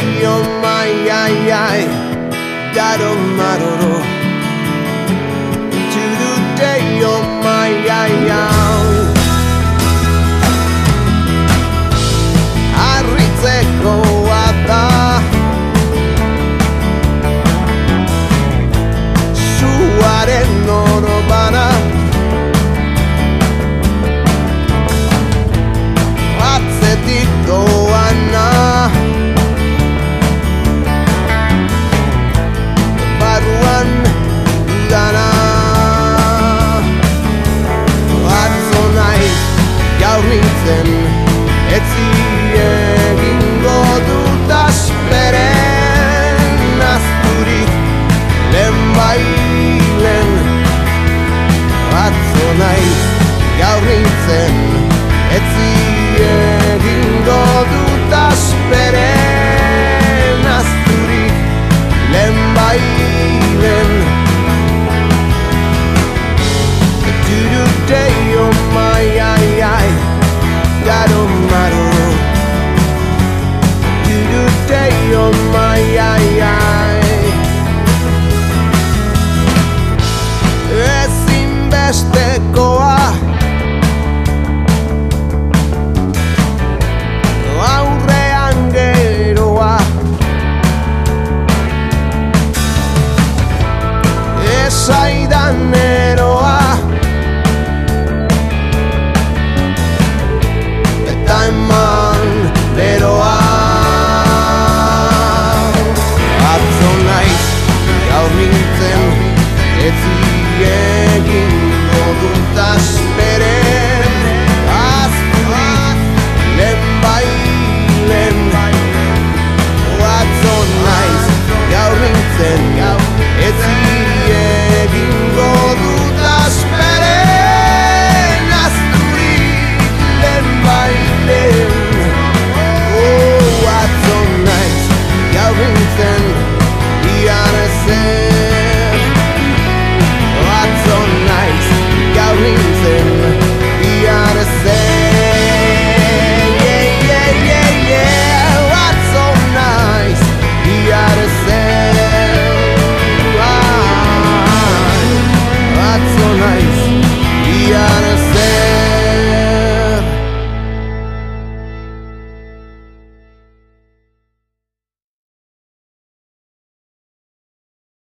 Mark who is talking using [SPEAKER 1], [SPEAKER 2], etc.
[SPEAKER 1] day, oh my, dado maroro. Today, oh my, arritzeko ata zuaren norobana. Atzetik doana barruan dudana. Atzo naiz gaur nintzen etzi egingo dut asperen azturik lehenbailen. Atzo naiz gaur nintzen etzi egingo dut asperen